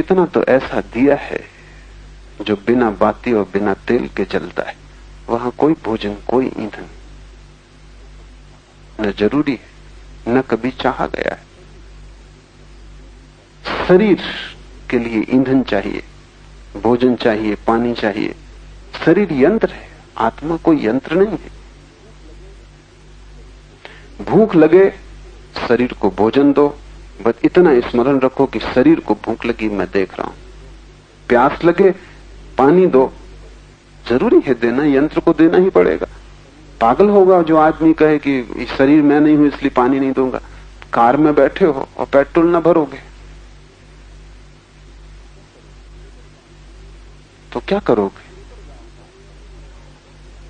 इतना तो ऐसा दिया है जो बिना बाती और बिना तेल के जलता है। वहां कोई भोजन, कोई ईंधन न जरूरी है, न कभी चाहा गया है। शरीर के लिए ईंधन चाहिए, भोजन चाहिए, पानी चाहिए। शरीर यंत्र है, आत्मा कोई यंत्र नहीं है। भूख लगे, शरीर को भोजन दो, बस इतना स्मरण रखो कि शरीर को भूख लगी, मैं देख रहा हूं। प्यास लगे, पानी दो, जरूरी है देना, यंत्र को देना ही पड़ेगा। पागल होगा जो आदमी कहे कि शरीर मैं नहीं हूं इसलिए पानी नहीं दूंगा। कार में बैठे हो और पेट्रोल ना भरोगे तो क्या करोगे?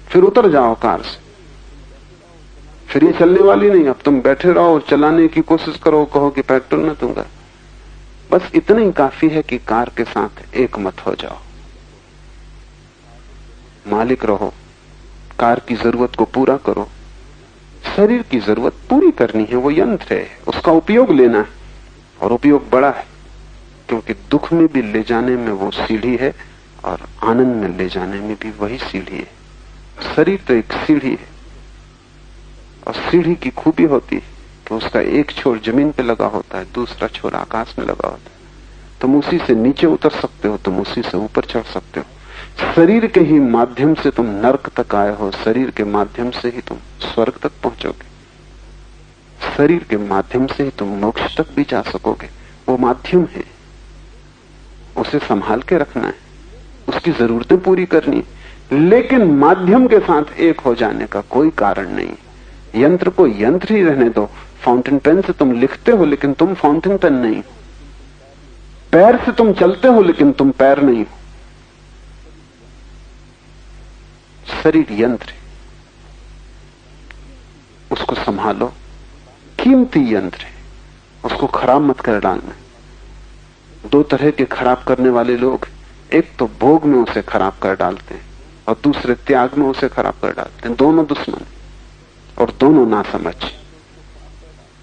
फिर उतर जाओ कार से, फिर ये चलने वाली नहीं। अब तुम बैठे रहो और चलाने की कोशिश करो, कहो कि पेट्रोल ना दूंगा। बस इतना ही काफी है कि कार के साथ एक मत हो जाओ। मालिक रहो, कार की जरूरत को पूरा करो। शरीर की जरूरत पूरी करनी है, वो यंत्र है, उसका उपयोग लेना है, और उपयोग बड़ा है, क्योंकि दुख में भी ले जाने में वो सीढ़ी है और आनंद में ले जाने में भी वही सीढ़ी है। शरीर तो एक सीढ़ी है, और सीढ़ी की खूबी होती है कि उसका एक छोर जमीन पे लगा होता है, दूसरा छोर आकाश में लगा होता है। तुम उसी से नीचे उतर सकते हो, तुम उसी से ऊपर चढ़ सकते हो। शरीर के ही माध्यम से तुम नरक तक आए हो, शरीर के माध्यम से ही तुम स्वर्ग तक पहुंचोगे। शरीर के माध्यम से ही तुम मोक्ष तक भी जा सकोगे। वो माध्यम है, उसे संभाल के रखना है, उसकी जरूरतें पूरी करनी है। लेकिन माध्यम के साथ एक हो जाने का कोई कारण नहीं। यंत्र को यंत्र ही रहने दो। फाउंटेन पेन से तुम लिखते हो, लेकिन तुम फाउंटेन पेन नहीं। पैर से तुम चलते हो, लेकिन तुम पैर नहीं हो। शरीर यंत्र है, उसको संभालो। कीमती यंत्र है, उसको खराब मत कर डालना। दो तरह के खराब करने वाले लोग, एक तो भोग में उसे खराब कर डालते हैं और दूसरे त्याग में उसे खराब कर डालते हैं। दोनों दुश्मन और दोनों ना समझ।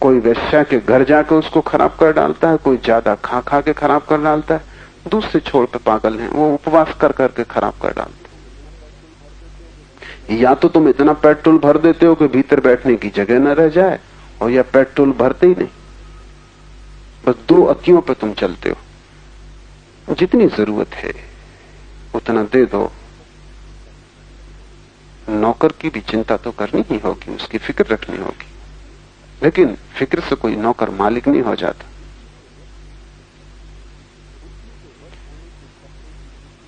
कोई वेश्या के घर जाकर उसको खराब कर डालता है, कोई ज्यादा खा खा के खराब कर डालता है। दूसरे छोड़ पे पागल हैं, वो उपवास कर करके खराब कर डालते हैं। या तो तुम इतना पेट्रोल भर देते हो कि भीतर बैठने की जगह न रह जाए, और या पेट्रोल भरते ही नहीं, बस दो अतियों पे तुम चलते हो। जितनी जरूरत है उतना दे दो। नौकर की भी चिंता तो करनी ही होगी, उसकी फिक्र रखनी होगी, लेकिन फिक्र से कोई नौकर मालिक नहीं हो जाता।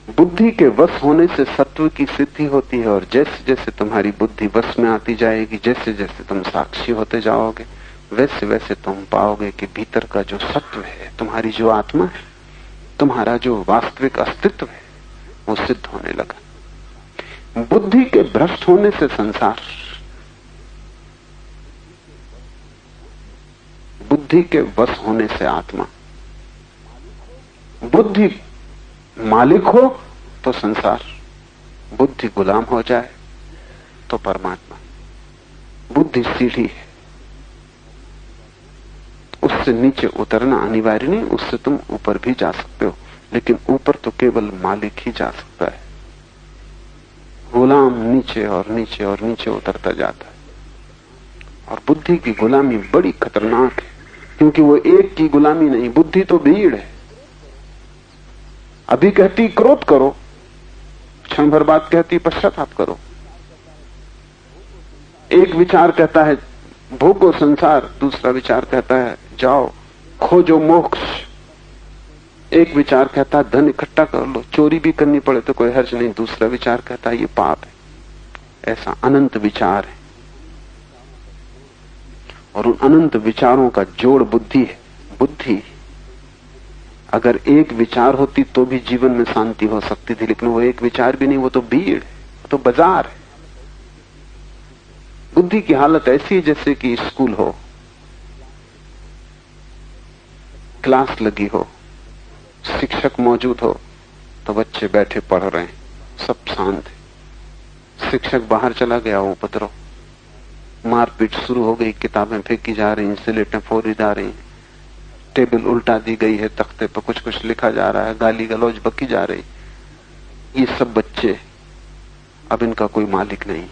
बुद्धि के वश होने से सत्व की सिद्धि होती है, और जैसे जैसे तुम्हारी बुद्धि वश में आती जाएगी, जैसे जैसे तुम साक्षी होते जाओगे, वैसे वैसे तुम पाओगे कि भीतर का जो सत्व है, तुम्हारी जो आत्मा है, तुम्हारा जो वास्तविक अस्तित्व है, वो सिद्ध होने लगा। बुद्धि के भ्रष्ट होने से संसार, बुद्धि के वश होने से आत्मा। बुद्धि मालिक हो तो संसार, बुद्धि गुलाम हो जाए तो परमात्मा। बुद्धि सीढ़ी है, उससे नीचे उतरना अनिवार्य नहीं, उससे तुम ऊपर भी जा सकते हो, लेकिन ऊपर तो केवल मालिक ही जा सकता है। गुलाम नीचे और नीचे और नीचे उतरता जाता है। और बुद्धि की गुलामी बड़ी खतरनाक है, क्योंकि वो एक की गुलामी नहीं, बुद्धि तो भीड़ है। अभी कहती क्रोध करो, क्षण भर बाद कहती पश्चाताप करो। एक विचार कहता है भोगो संसार, दूसरा विचार कहता है जाओ खोजो मोक्ष। एक विचार कहता है धन इकट्ठा कर लो, चोरी भी करनी पड़े तो कोई हर्ज नहीं, दूसरा विचार कहता है ये पाप है। ऐसा अनंत विचार है, और उन अनंत विचारों का जोड़ बुद्धि है। बुद्धि अगर एक विचार होती तो भी जीवन में शांति हो सकती थी, लेकिन वो एक विचार भी नहीं, वो तो भीड़ है, वो तो बाजार है। बुद्धि की हालत ऐसी है जैसे कि स्कूल हो, क्लास लगी हो, शिक्षक मौजूद हो, तो बच्चे बैठे पढ़ रहे हैं, सब शांत है। शिक्षक बाहर चला गया, उपद्रव, मारपीट शुरू हो गई, किताबें फेंकी जा रही, स्लेटें फोड़ी जा रही, टेबल उल्टा दी गई है, तख्ते पर कुछ कुछ लिखा जा रहा है, गाली गलौज बकी जा रही। ये सब बच्चे, अब इनका कोई मालिक नहीं,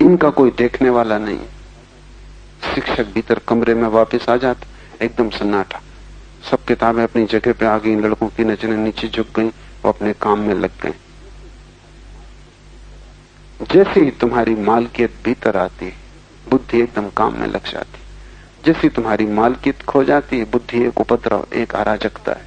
इनका कोई देखने वाला नहीं। शिक्षक भीतर कमरे में वापस आ जाता, एकदम सन्नाटा, सब किताबें अपनी जगह पे आ गई, लड़कों की नजरें नीचे झुक गई, वो अपने काम में लग गए। जैसे ही तुम्हारी मालकियत भीतर आती है, बुद्धि एकदम काम में लग जाती। जैसी तुम्हारी मालकियत खो जाती है, बुद्धि एक उपद्रव, एक अराजकता है।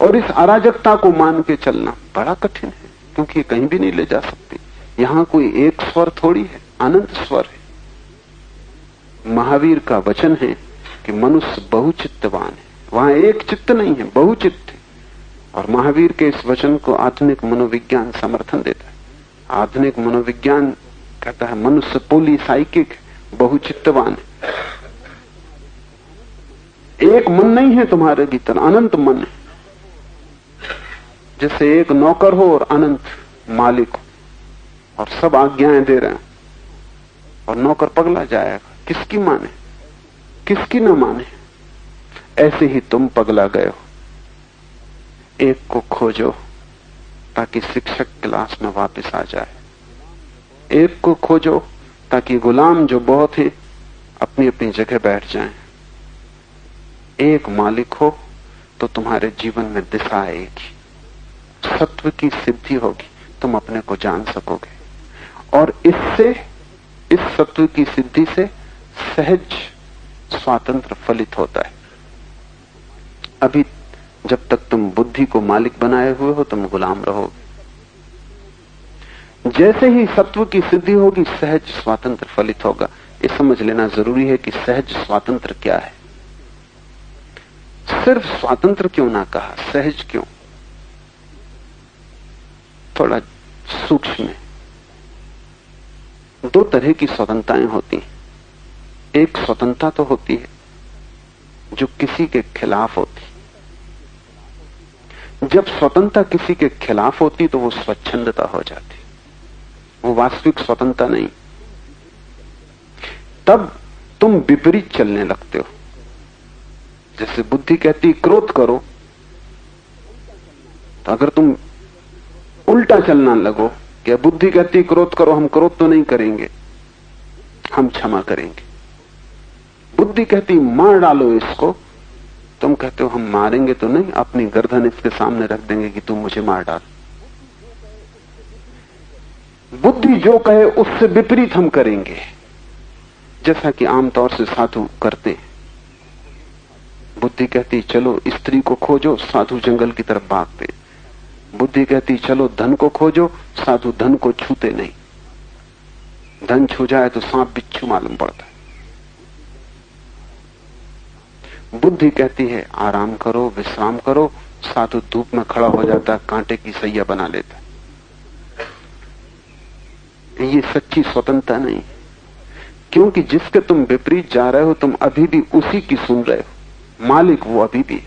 और इस अराजकता को मान के चलना बड़ा कठिन है, क्योंकि कहीं भी नहीं ले जा सकती। यहां कोई एक स्वर थोड़ी है, अनंत स्वर है। महावीर का वचन है कि मनुष्य बहुचित्तवान है, वहां एक चित्त नहीं है, बहुचित्त है। और महावीर के इस वचन को आधुनिक मनोविज्ञान समर्थन देता है। आधुनिक मनोविज्ञान कहता है मनुष्य पॉलीसाइकिक, बहुचित्तवान है। एक मन नहीं है तुम्हारे भीतर, अनंत मन है। जैसे एक नौकर हो और अनंत मालिक हो, और सब आज्ञाएं दे रहे हैं, और नौकर पगला जाएगा, किसकी माने, किसकी न माने। ऐसे ही तुम पगला गए हो। एक को खोजो ताकि शिक्षक क्लास में वापस आ जाए। एक को खोजो ताकि गुलाम जो बहुत है अपनी अपनी जगह बैठ जाएं। एक मालिक हो तो तुम्हारे जीवन में दिशा आएगी, सत्व की सिद्धि होगी, तुम अपने को जान सकोगे। और इससे, इस सत्व की सिद्धि से सहज स्वातंत्र फलित होता है। अभी जब तक तुम बुद्धि को मालिक बनाए हुए हो, तुम गुलाम रहोगे। जैसे ही सत्व की सिद्धि होगी, सहज स्वातंत्र फलित होगा। ये समझ लेना जरूरी है कि सहज स्वातंत्र क्या है। सिर्फ स्वातंत्र क्यों ना कहा, सहज क्यों? थोड़ा सूक्ष्म है। दो तरह की स्वतंत्रताएं होती हैं। एक स्वतंत्रता तो होती है जो किसी के खिलाफ होती। जब स्वतंत्रता किसी के खिलाफ होती तो वो स्वच्छंदता हो जाती, वो वास्तविक स्वतंत्रता नहीं। तब तुम विपरीत चलने लगते हो। जैसे बुद्धि कहती क्रोध करो, तो अगर तुम उल्टा चलना लगो कि बुद्धि कहती क्रोध करो, हम क्रोध तो नहीं करेंगे, हम क्षमा करेंगे। बुद्धि कहती मार डालो इसको, तुम कहते हो हम मारेंगे तो नहीं, अपनी गर्दन इसके सामने रख देंगे कि तुम मुझे मार डाल। बुद्धि जो कहे उससे विपरीत हम करेंगे, जैसा कि आमतौर से साधु करते हैं। बुद्धि कहती चलो स्त्री को खोजो, साधु जंगल की तरफ भागते। बुद्धि कहती चलो धन को खोजो, साधु धन को छूते नहीं। धन छू जाए तो सांप बिच्छू मालूम पड़ता है। बुद्धि कहती है आराम करो, विश्राम करो, साधु धूप में खड़ा हो जाता है, कांटे की सैया बना लेता है। ये सच्ची स्वतंत्रता नहीं, क्योंकि जिसके तुम विपरीत जा रहे हो, तुम अभी भी उसी की सुन रहे हो। मालिक वो अभी भी।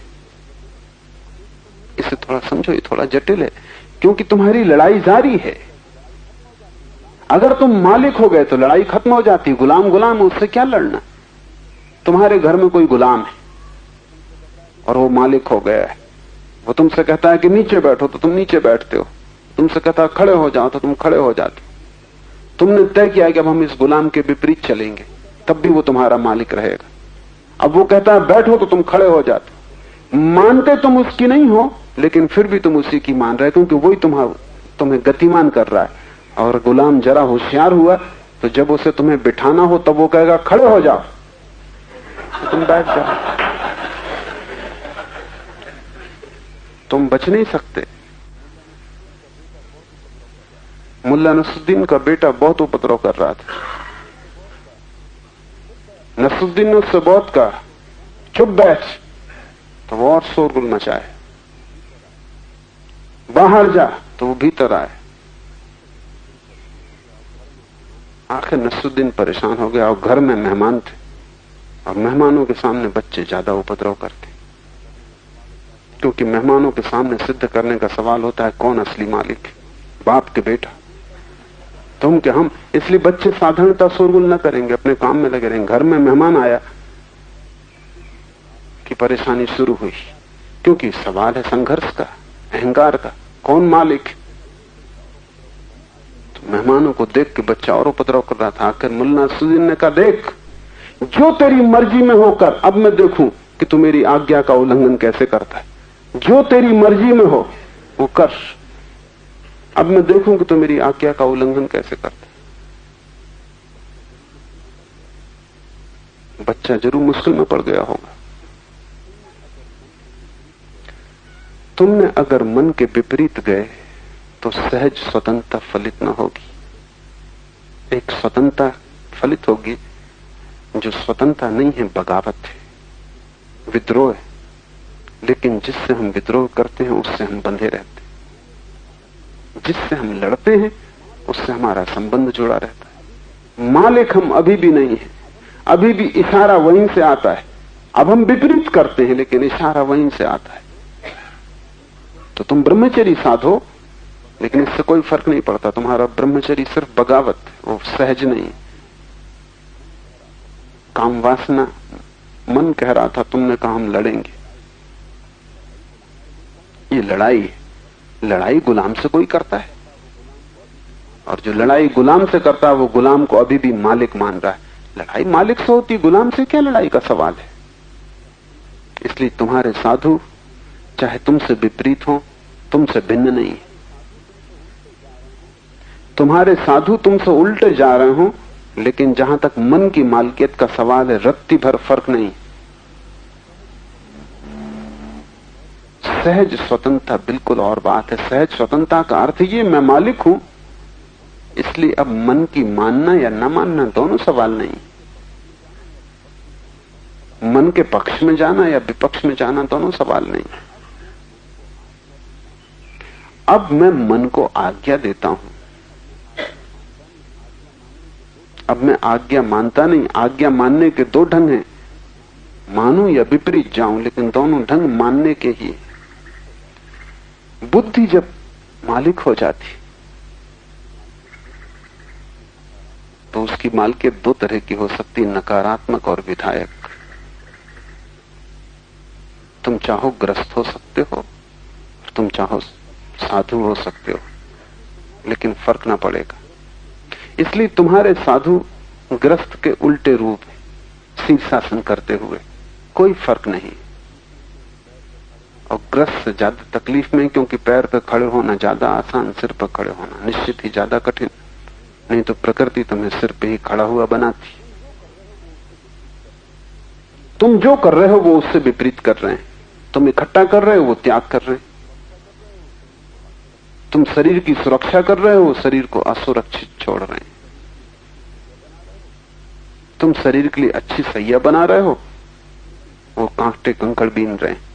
इसे थोड़ा समझो, ये थोड़ा जटिल है, क्योंकि तुम्हारी लड़ाई जारी है। अगर तुम मालिक हो गए तो लड़ाई खत्म हो जाती। गुलाम गुलाम, उससे क्या लड़ना। तुम्हारे घर में कोई गुलाम है और वो मालिक हो गया है। वो तुमसे कहता है कि नीचे बैठो तो तुम नीचे बैठते हो, तुमसे कहता है खड़े हो जाओ तो तुम खड़े हो जाते हो। तुमने तय किया कि अब हम इस गुलाम के विपरीत चलेंगे, तब भी वो तुम्हारा मालिक रहेगा। अब वो कहता है बैठो तो तुम खड़े हो जाते हो। मानते तुम उसकी नहीं हो, लेकिन फिर भी तुम उसी की मान रहे, क्योंकि वही तुम्हें गतिमान कर रहा है। और गुलाम जरा होशियार हुआ तो जब उसे तुम्हें बिठाना हो तब वो कहेगा खड़े हो जाओ, तो तुम बैठ जाओ। तुम बच नहीं सकते। मुल्ला नसरुद्दीन का बेटा बहुत उपद्रव कर रहा था। नसरुद्दीन ने उससे बहुत कहा चुप बैठ, तो वो और शोरगुल मचाए। बाहर जा, तो वो भीतर आए। आखिर नसरुद्दीन परेशान हो गया, और घर में मेहमान थे, और मेहमानों के सामने बच्चे ज्यादा उपद्रव करते, क्योंकि मेहमानों के सामने सिद्ध करने का सवाल होता है कौन असली मालिक है, बाप के बेटा, तुम के हम। इसलिए बच्चे साधारणतः शोरगुल न करेंगे, अपने काम में लगे रहेंगे। घर में मेहमान आया कि परेशानी शुरू हुई, क्योंकि सवाल है संघर्ष का, अहंकार का, कौन मालिक है। तो मेहमानों को देख के बच्चा और उपद्रव कर रहा था। आखिर मुल्ला नसरुद्दीन ने कहा, देख, जो तेरी मर्जी में होकर, अब मैं देखूं कि तू मेरी आज्ञा का उल्लंघन कैसे करता है। जो तेरी मर्जी में हो वो कर, अब मैं देखूं कि तू मेरी आज्ञा का उल्लंघन कैसे करता है। बच्चा जरूर मुश्किल में पड़ गया होगा। तुमने अगर मन के विपरीत गए तो सहज स्वतंत्रता फलित न होगी। एक स्वतंत्रता फलित होगी, जो स्वतंत्रता नहीं है, बगावत है, विद्रोह है। लेकिन जिससे हम विद्रोह करते हैं उससे हम बंधे रहते हैं, जिससे हम लड़ते हैं उससे हमारा संबंध जुड़ा रहता है। मालिक हम अभी भी नहीं है, अभी भी इशारा वहीं से आता है। अब हम विपरीत करते हैं लेकिन इशारा वहीं से आता है। तो तुम ब्रह्मचर्य साधो, लेकिन इससे कोई फर्क नहीं पड़ता। तुम्हारा ब्रह्मचर्य सिर्फ बगावत है, वो सहज नहीं। काम वासना, मन कह रहा था, तुमने कहा हम लड़ेंगे। ये लड़ाई है। लड़ाई गुलाम से कोई करता है, और जो लड़ाई गुलाम से करता है वो गुलाम को अभी भी मालिक मान रहा है। लड़ाई मालिक से होती, गुलाम से क्या लड़ाई का सवाल है। इसलिए तुम्हारे साधु चाहे तुमसे विपरीत हो, तुमसे भिन्न नहीं। तुम्हारे साधु तुमसे उल्टे जा रहे हो, लेकिन जहां तक मन की मालकियत का सवाल है, रत्ती भर फर्क नहीं। सहज स्वतंत्रता बिल्कुल और बात है। सहज स्वतंत्रता का अर्थ ये, मैं मालिक हूं, इसलिए अब मन की मानना या न मानना दोनों सवाल नहीं। मन के पक्ष में जाना या विपक्ष में जाना दोनों सवाल नहीं। अब मैं मन को आज्ञा देता हूं। अब मैं आज्ञा मानता नहीं। आज्ञा मानने के दो ढंग हैं, मानूं या विपरीत जाऊं, लेकिन दोनों ढंग मानने के ही। बुद्धि जब मालिक हो जाती तो उसकी मालिकियत दो तरह की हो सकती है, नकारात्मक और विधायक। तुम चाहो ग्रस्त हो सकते हो, तुम चाहो साधु हो सकते हो, लेकिन फर्क ना पड़ेगा। इसलिए तुम्हारे साधु ग्रस्त के उल्टे रूप शीर्षासन करते हुए कोई फर्क नहीं। और ग्रस्त से ज्यादा तकलीफ में, क्योंकि पैर पर खड़े होना ज्यादा आसान, सिर पर खड़े होना निश्चित ही ज्यादा कठिन। नहीं तो प्रकृति तुम्हें सिर पे ही खड़ा हुआ बनाती। तुम जो कर रहे हो वो उससे विपरीत कर रहे हैं। तुम इकट्ठा कर रहे हो, वो त्याग कर रहे हैं। तुम शरीर की सुरक्षा कर रहे हो, वो शरीर को असुरक्षित छोड़ रहे हैं। तुम शरीर के लिए अच्छी सैया बना रहे हो, वो कांटे कंकड़ बीन रहे हैं।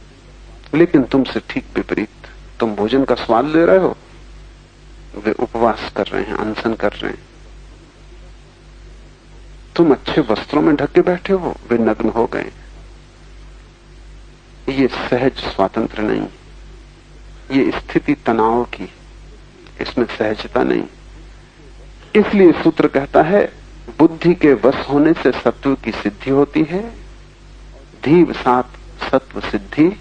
लेकिन तुमसे ठीक विपरीत, तुम भोजन का स्वाद ले रहे हो, वे उपवास कर रहे हैं, अनशन कर रहे हैं। तुम अच्छे वस्त्रों में ढक के बैठे हो, वे नग्न हो गए। ये सहज स्वातंत्र नहीं, ये स्थिति तनाव की, इसमें सहजता नहीं। इसलिए सूत्र कहता है, बुद्धि के वश होने से सत्व की सिद्धि होती है, धीव सात सत्व सिद्धि,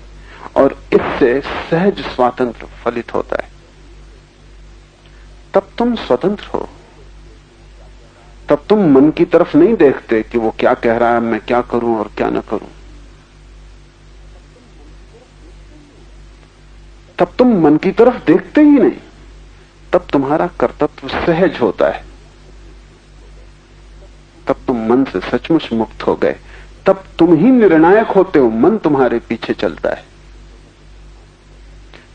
और इससे सहज स्वातंत्र फलित होता है। तब तुम स्वतंत्र हो। तब तुम मन की तरफ नहीं देखते कि वो क्या कह रहा है, मैं क्या करूं और क्या न करूं। तब तुम मन की तरफ देखते ही नहीं। तब तुम्हारा कर्तव्य सहज होता है। तब तुम मन से सचमुच मुक्त हो गए। तब तुम ही निर्णायक होते हो, मन तुम्हारे पीछे चलता है।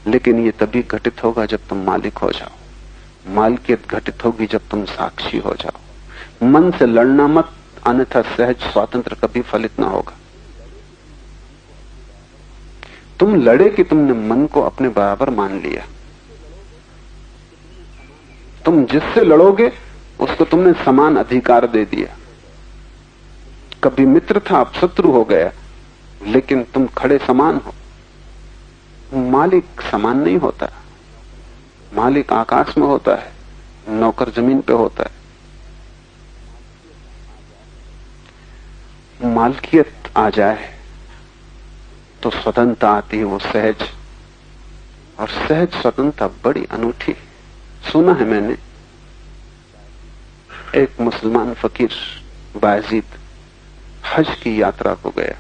लेकिन ये तभी घटित होगा जब तुम मालिक हो जाओ। मालिकियत घटित होगी जब तुम साक्षी हो जाओ। मन से लड़ना मत, अन्यथा सहज स्वातंत्र कभी फलित ना होगा। तुम लड़े कि तुमने मन को अपने बराबर मान लिया। तुम जिससे लड़ोगे उसको तुमने समान अधिकार दे दिया। कभी मित्र था, अब शत्रु हो गया, लेकिन तुम खड़े समान हो। मालिक समान नहीं होता। मालिक आकाश में होता है, नौकर जमीन पे होता है। मालकियत आ जाए तो स्वतंत्रता आती है, वो सहज। और सहज स्वतंत्रता बड़ी अनूठी। सुना है मैंने, एक मुसलमान फकीर बायजीद हज की यात्रा को गया,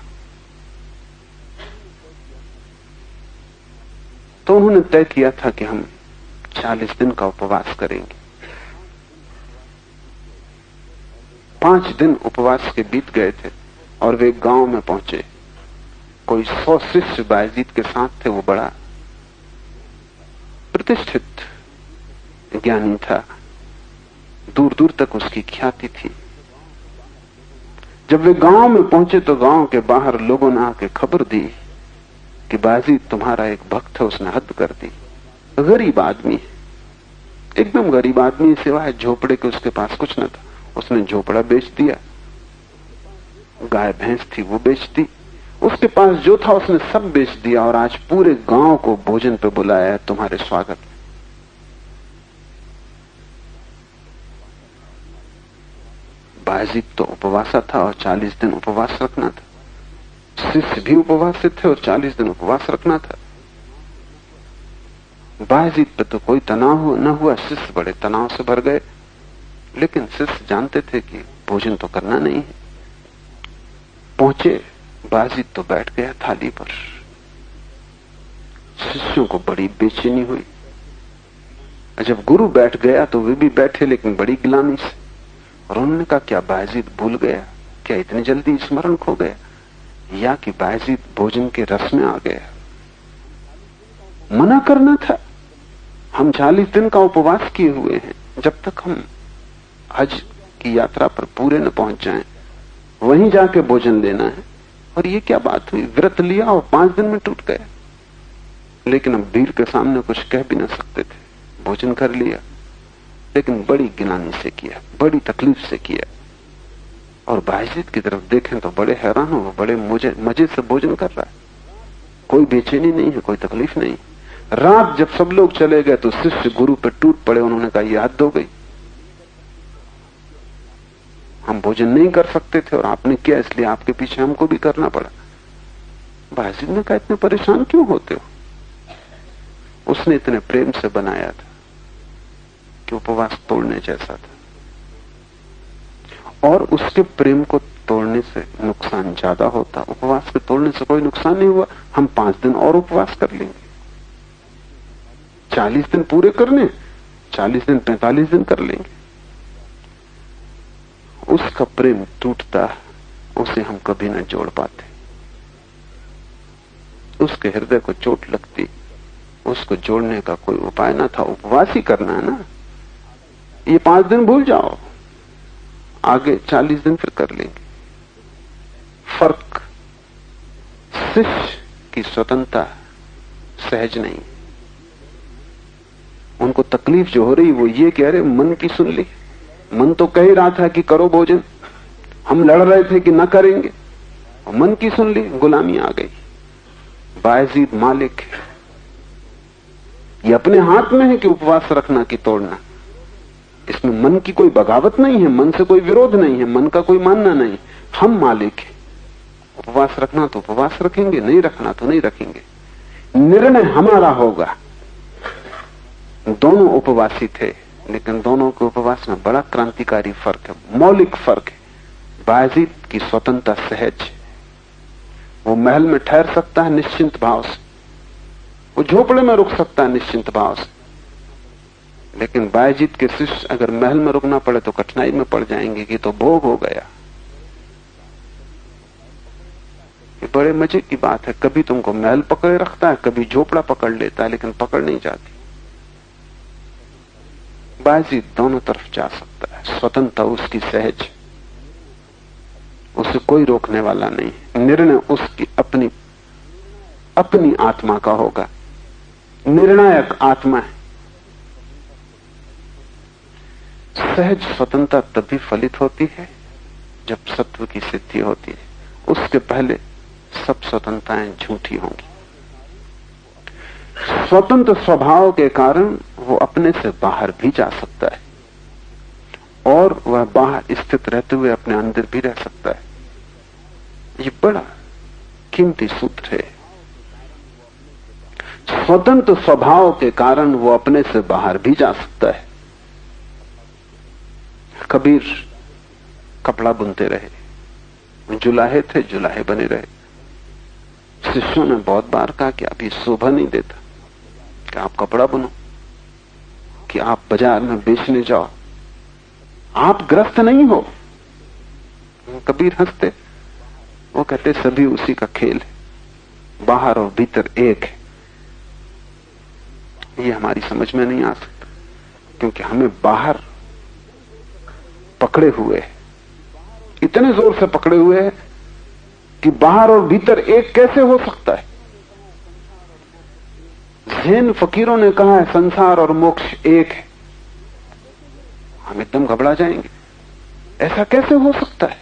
तो उन्होंने तय किया था कि हम 40 दिन का उपवास करेंगे। 5 दिन उपवास के बीत गए थे और वे गांव में पहुंचे। कोई 100 शिष्य बायजीद के साथ थे। वो बड़ा प्रतिष्ठित ज्ञानी था, दूर दूर तक उसकी ख्याति थी। जब वे गांव में पहुंचे तो गांव के बाहर लोगों ने आके खबर दी कि बायजीद तुम्हारा एक भक्त है, उसने हद कर दी। गरीब आदमी है, एकदम गरीब आदमी, सिवाय झोपड़े के उसके पास कुछ न था। उसने झोपड़ा बेच दिया, गाय भैंस थी वो बेच दी, उसके पास जो था उसने सब बेच दिया, और आज पूरे गांव को भोजन पे बुलाया है तुम्हारे स्वागत में। बायजीद तो उपवासा था और 40 दिन उपवास रखना था। शिष्य भी उपवासित थे और 40 दिन उपवास रखना था। बायजीद पे तो कोई तनाव न हुआ, शिष्य बड़े तनाव से भर गए, लेकिन शिष्य जानते थे कि भोजन तो करना नहीं है। पहुंचे, बायजीद तो बैठ गया थाली पर। शिष्यों को बड़ी बेचैनी हुई। जब गुरु बैठ गया तो वे भी बैठे, लेकिन बड़ी गिलानी से। और उन्होंने कहा, क्या बायजीद भूल गया? क्या इतनी जल्दी स्मरण खो गया? या कि बायजीद भोजन के रस में आ गया? मना करना था। हम 40 दिन का उपवास किए हुए हैं, जब तक हम हज की यात्रा पर पूरे न पहुंच जाएं, वहीं जाके भोजन लेना है। और ये क्या बात हुई? व्रत लिया और 5 दिन में टूट गया। लेकिन हम भीड़ के सामने कुछ कह भी ना सकते थे, भोजन कर लिया, लेकिन बड़ी गिलानी से किया, बड़ी तकलीफ से किया। और बायजीद की तरफ देखें तो बड़े हैरान हो, बड़े मजे से भोजन कर रहा है, कोई बेचैनी नहीं है, कोई तकलीफ नहीं। रात जब सब लोग चले गए तो शिष्य गुरु पे टूट पड़े। उन्होंने कहा, यह हद हो गई, हम भोजन नहीं कर सकते थे और आपने किया, इसलिए आपके पीछे हमको भी करना पड़ा। बायजीद ने कहा, इतने परेशान क्यों होते हो? उसने इतने प्रेम से बनाया था कि उपवास तोड़ने जैसा था, और उसके प्रेम को तोड़ने से नुकसान ज्यादा होता। उपवास के तोड़ने से कोई नुकसान नहीं हुआ। हम 5 दिन और उपवास कर लेंगे, 40 दिन पूरे करने, 40 दिन 45 दिन कर लेंगे। उसका प्रेम टूटता, उसे हम कभी न जोड़ पाते। उसके हृदय को चोट लगती, उसको जोड़ने का कोई उपाय ना था। उपवास ही करना है ना, ये 5 दिन भूल जाओ, आगे 40 दिन फिर कर लेंगे। फर्क, शिष्य की स्वतंत्रता सहज नहीं। उनको तकलीफ जो हो रही वो ये कह रहे, मन की सुन ली। मन तो कह ही रहा था कि करो भोजन, हम लड़ रहे थे कि ना करेंगे, और मन की सुन ली, गुलामी आ गई। बायजीद मालिक है, ये अपने हाथ में है कि उपवास रखना कि तोड़ना। इसमें मन की कोई बगावत नहीं है, मन से कोई विरोध नहीं है, मन का कोई मानना नहीं। हम मालिक हैं। उपवास रखना तो उपवास रखेंगे, नहीं रखना तो नहीं रखेंगे, निर्णय हमारा होगा। दोनों उपवासी थे, लेकिन दोनों के उपवास में बड़ा क्रांतिकारी फर्क है, मौलिक फर्क है। बायजीद की स्वतंत्रता सहज है, वो महल में ठहर सकता है निश्चिंत भाव से, वो झोपड़े में रुक सकता है निश्चिंत भाव से। लेकिन बायजीद के शिष्य अगर महल में रुकना पड़े तो कठिनाई में पड़ जाएंगे कि तो भोग हो गया। ये बड़े मजे की बात है, कभी तुमको महल पकड़े रखता है, कभी झोपड़ा पकड़ लेता है, लेकिन पकड़ नहीं जाती। बायजीद दोनों तरफ जा सकता है, स्वतंत्रता उसकी सहज, उसे कोई रोकने वाला नहीं। निर्णय उसकी अपनी अपनी आत्मा का होगा, निर्णायक आत्मा है। सहज स्वतंत्रता तभी फलित होती है जब सत्व की सिद्धि होती है, उसके पहले सब स्वतंत्रताएं झूठी होंगी। स्वतंत्र स्वभाव के कारण वो अपने से बाहर भी जा सकता है, और वह बाहर स्थित रहते हुए अपने अंदर भी रह सकता है। ये बड़ा कीमती सूत्र है। स्वतंत्र स्वभाव के कारण वो अपने से बाहर भी जा सकता है। कबीर कपड़ा बुनते रहे, जुलाहे थे, जुलाहे बने रहे। शिष्यों ने बहुत बार कहा कि अभी शोभा नहीं देता कि आप कपड़ा बुनो, कि आप बाजार में बेचने जाओ, आप ग्रस्त नहीं हो। कबीर हंसते, वो कहते सभी उसी का खेल है, बाहर और भीतर एक है। ये हमारी समझ में नहीं आ सकता, क्योंकि हमें बाहर पकड़े हुए है, इतने जोर से पकड़े हुए हैं कि बाहर और भीतर एक कैसे हो सकता है। जैन फकीरों ने कहा है संसार और मोक्ष एक है, हम एकदम घबरा जाएंगे, ऐसा कैसे हो सकता है।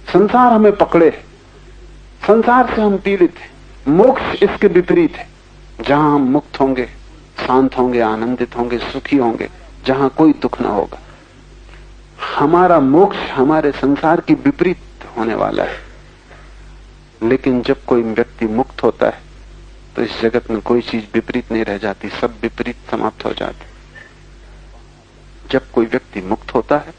संसार हमें पकड़े है, संसार से हम पीड़ित हैं, मोक्ष इसके विपरीत है, जहां हम मुक्त होंगे, शांत होंगे, आनंदित होंगे, सुखी होंगे, जहां कोई दुख ना होगा। हमारा मोक्ष हमारे संसार की विपरीत होने वाला है। लेकिन जब कोई व्यक्ति मुक्त होता है तो इस जगत में कोई चीज विपरीत नहीं रह जाती, सब विपरीत समाप्त हो जाते। जब कोई व्यक्ति मुक्त होता है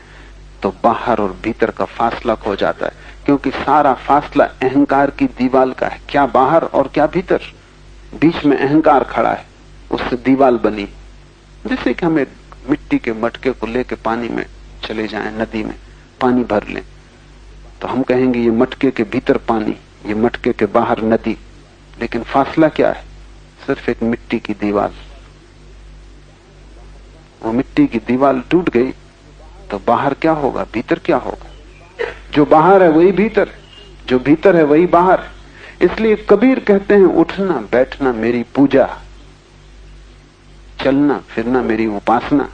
तो बाहर और भीतर का फासला खो जाता है, क्योंकि सारा फासला अहंकार की दीवार का है। क्या बाहर और क्या भीतर, बीच में अहंकार खड़ा है, उससे दीवार बनी। जैसे कि हमें मिट्टी के मटके को लेकर पानी में चले जाएं, नदी में पानी भर लें, तो हम कहेंगे ये मटके के भीतर पानी, ये मटके के बाहर नदी। लेकिन फासला क्या है? सिर्फ एक मिट्टी की दीवार। वो मिट्टी की दीवार टूट गई तो बाहर क्या होगा, भीतर क्या होगा? जो बाहर है वही भीतर है, जो भीतर है वही बाहर है। इसलिए कबीर कहते हैं उठना बैठना मेरी पूजा, चलना फिरना मेरी उपासना।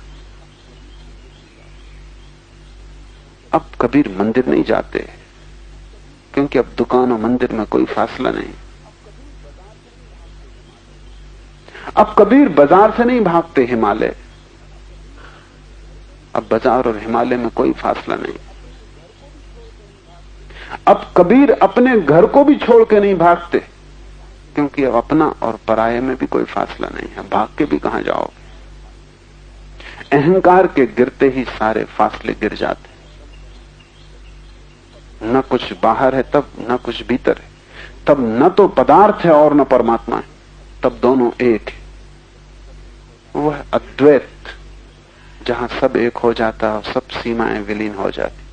अब कबीर मंदिर नहीं जाते, क्योंकि अब दुकान और मंदिर में कोई फासला नहीं। अब कबीर बाजार से नहीं भागते हिमालय, अब बाजार और हिमालय में कोई फासला नहीं। अब कबीर अपने घर को भी छोड़ के नहीं भागते, क्योंकि अब अपना और पराये में भी कोई फासला नहीं है, भाग के भी कहां जाओगे। अहंकार के गिरते ही सारे फासले गिर जाते, न कुछ बाहर है तब, न कुछ भीतर है तब, न तो पदार्थ है और न परमात्मा है, तब दोनों एक है। वह अद्वैत जहां सब एक हो जाता है और सब सीमाएं विलीन हो जाती।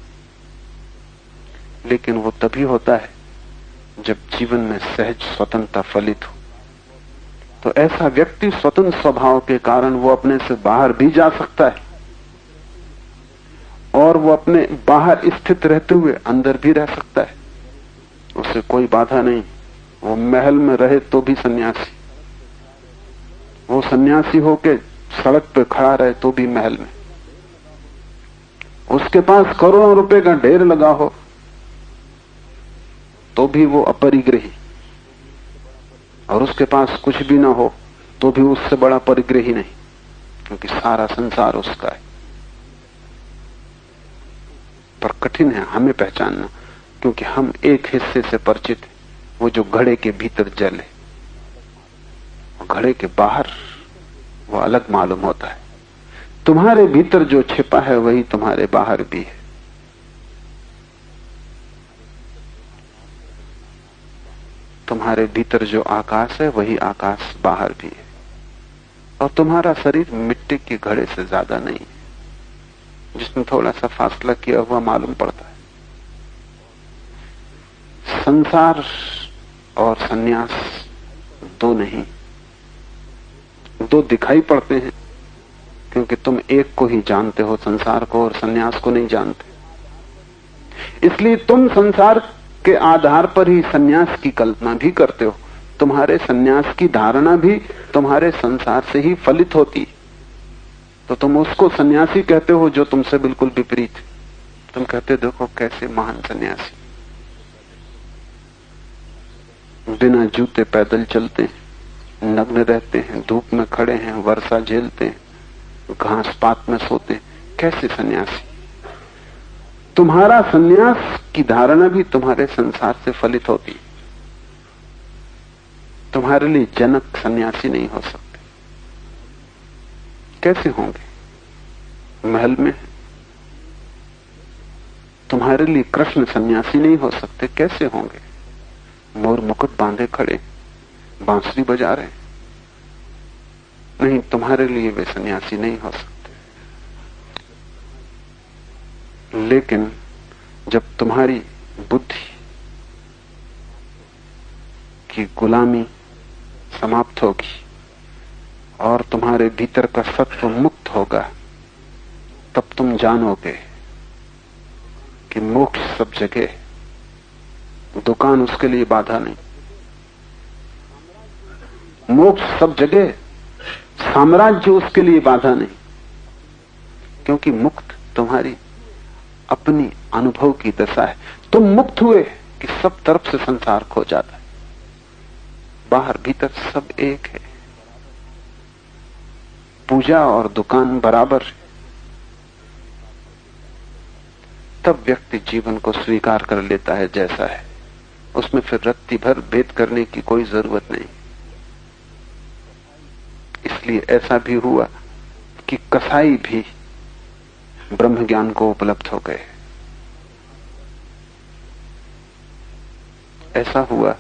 लेकिन वो तभी होता है जब जीवन में सहज स्वतंत्रता फलित हो। तो ऐसा व्यक्ति स्वतंत्र स्वभाव के कारण वो अपने से बाहर भी जा सकता है, और वो अपने बाहर स्थित रहते हुए अंदर भी रह सकता है, उसे कोई बाधा नहीं। वो महल में रहे तो भी सन्यासी, वो सन्यासी होके सड़क पे खड़ा रहे तो भी महल में, उसके पास करोड़ों रुपए का ढेर लगा हो तो भी वो अपरिग्रही, और उसके पास कुछ भी ना हो तो भी उससे बड़ा परिग्रही नहीं, क्योंकि सारा संसार उसका है। पर कठिन है हमें पहचानना, क्योंकि हम एक हिस्से से परिचित हैं, वो जो घड़े के भीतर जल है। घड़े के बाहर वो अलग मालूम होता है। तुम्हारे भीतर जो छिपा है वही तुम्हारे बाहर भी है। तुम्हारे भीतर जो आकाश है वही आकाश बाहर भी है, और तुम्हारा शरीर मिट्टी के घड़े से ज्यादा नहीं है, जिसमें थोड़ा सा फासला किया हुआ मालूम पड़ता है। संसार और सन्यास दो नहीं, दो दिखाई पड़ते हैं, क्योंकि तुम एक को ही जानते हो, संसार को, और सन्यास को नहीं जानते। इसलिए तुम संसार के आधार पर ही सन्यास की कल्पना भी करते हो। तुम्हारे सन्यास की धारणा भी तुम्हारे संसार से ही फलित होती, तो तुम उसको सन्यासी कहते हो जो तुमसे बिल्कुल विपरीत। तुम कहते देखो कैसे महान सन्यासी, बिना जूते पैदल चलते हैं, नग्न रहते हैं, धूप में खड़े हैं, वर्षा झेलते हैं, घास पात में सोते हैं, कैसे सन्यासी। तुम्हारा सन्यास की धारणा भी तुम्हारे संसार से फलित होती। तुम्हारे लिए जनक सन्यासी नहीं हो सकते। कैसे होंगे? महल में। तुम्हारे लिए कृष्ण सन्यासी नहीं हो सकते, कैसे होंगे? मोर मुकुट बांधे खड़े, बांसुरी बजा रहे। नहीं, तुम्हारे लिए वे सन्यासी नहीं हो सकते। लेकिन जब तुम्हारी बुद्धि की गुलामी समाप्त होगी और तुम्हारे भीतर का सत्व मुक्त होगा, तब तुम जानोगे कि मोक्ष सब जगह, दुकान उसके लिए बाधा नहीं। मोक्ष सब जगह, साम्राज्य उसके लिए बाधा नहीं, क्योंकि मुक्त तुम्हारी अपनी अनुभव की दशा है। तुम मुक्त हुए कि सब तरफ से संसार खो जाता है, बाहर भीतर सब एक है, पूजा और दुकान बराबर है। तब व्यक्ति जीवन को स्वीकार कर लेता है जैसा है, उसमें फिर रत्ती भर भेद करने की कोई जरूरत नहीं। इसलिए ऐसा भी हुआ कि कसाई भी ब्रह्म ज्ञान को उपलब्ध हो गए। ऐसा हुआ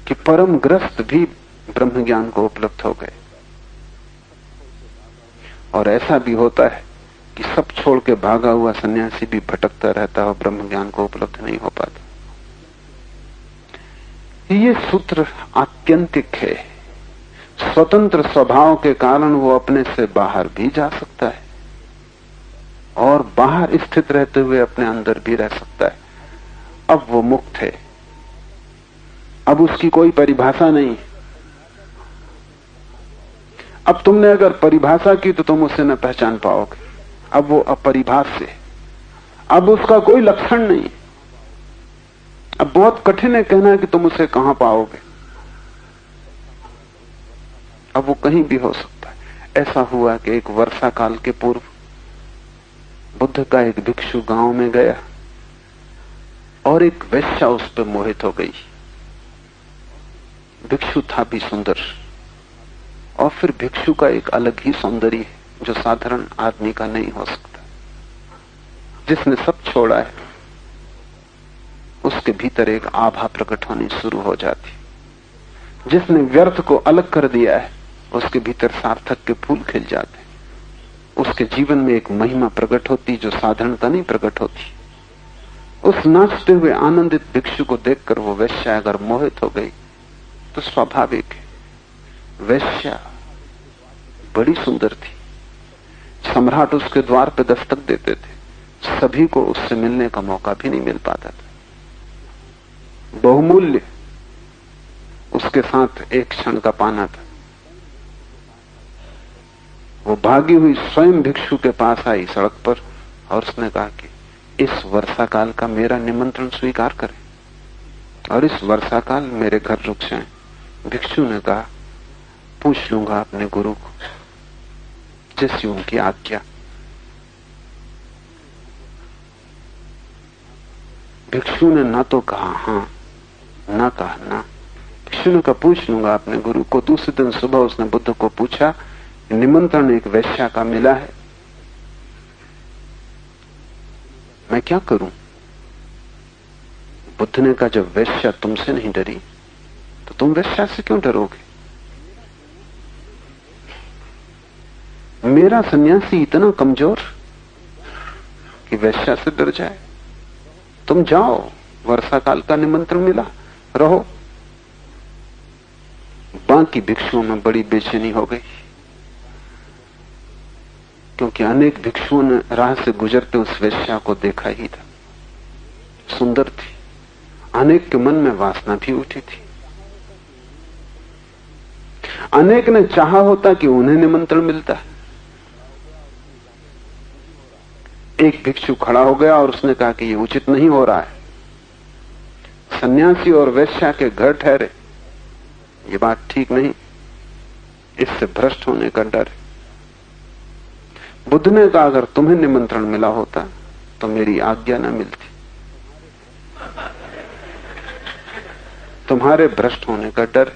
कि परम ग्रस्त भी ब्रह्म ज्ञान को उपलब्ध हो गए। और ऐसा भी होता है कि सब छोड़ के भागा हुआ सन्यासी भी भटकता रहता है और ब्रह्म ज्ञान को उपलब्ध नहीं हो पाता। ये सूत्र आत्यंतिक है। स्वतंत्र स्वभाव के कारण वो अपने से बाहर भी जा सकता है और बाहर स्थित रहते हुए अपने अंदर भी रह सकता है। अब वो मुक्त है, अब उसकी कोई परिभाषा नहीं। अब तुमने अगर परिभाषा की तो तुम उसे न पहचान पाओगे। अब वो अपरिभाष्य है, अब उसका कोई लक्षण नहीं। अब बहुत कठिन है कहना कि तुम उसे कहां पाओगे। अब वो कहीं भी हो सकता है। ऐसा हुआ कि एक वर्षा काल के पूर्व बुद्ध का एक भिक्षु गांव में गया और एक वेश्या उस पर मोहित हो गई। भिक्षु था भी सुंदर, और फिर भिक्षु का एक अलग ही सौंदर्य है जो साधारण आदमी का नहीं हो सकता। जिसने सब छोड़ा है उसके भीतर एक आभा प्रकट होनी शुरू हो जाती। जिसने व्यर्थ को अलग कर दिया है उसके भीतर सार्थक के फूल खिल जाते। उसके जीवन में एक महिमा प्रकट होती जो साधारणता नहीं प्रकट होती। उस नाचते हुए आनंदित भिक्षु को देखकर वो वेश्या अगर मोहित हो गई तो स्वाभाविक है। वेश्या बड़ी सुंदर थी, सम्राट उसके द्वार पे दस्तक देते थे, सभी को उससे मिलने का मौका भी नहीं मिल पाता था। बहुमूल्य उसके साथ एक क्षण का पाना था। वो भागी हुई स्वयं भिक्षु के पास आई सड़क पर और उसने कहा कि इस वर्षा काल का मेरा निमंत्रण स्वीकार करें और इस वर्षा काल मेरे घर रुक जाएं। भिक्षु ने कहा, पूछ लूंगा अपने गुरु को, जैसी उनकी आज्ञा। भिक्षु ने ना तो कहा हां, ना कहा ना। भिक्षु ने कहा, पूछ लूंगा अपने गुरु को। दूसरे दिन सुबह उसने बुद्ध को पूछा, निमंत्रण एक वेश्या का मिला है, मैं क्या करूं? बुद्ध ने कहा, जब वेश्या तुमसे नहीं डरी तो तुम वेश्या से क्यों डरोगे? मेरा सन्यासी इतना कमजोर कि वेश्या से डर जाए? तुम जाओ, वर्षा काल का निमंत्रण मिला, रहो। बाकी भिक्षुओं में बड़ी बेचैनी हो गई, क्योंकि अनेक भिक्षुओं ने राह से गुजरते उस वेश्या को देखा ही था। सुंदर थी, अनेक के मन में वासना भी उठी थी। अनेक ने चाहा होता कि उन्हें निमंत्रण मिलता। एक भिक्षु खड़ा हो गया और उसने कहा कि यह उचित नहीं हो रहा है। सन्यासी और वेश्या के घर ठहरे, ये बात ठीक नहीं, इससे भ्रष्ट होने का डर है। बुद्ध ने कहा, अगर तुम्हें निमंत्रण मिला होता तो मेरी आज्ञा न मिलती, तुम्हारे भ्रष्ट होने का डर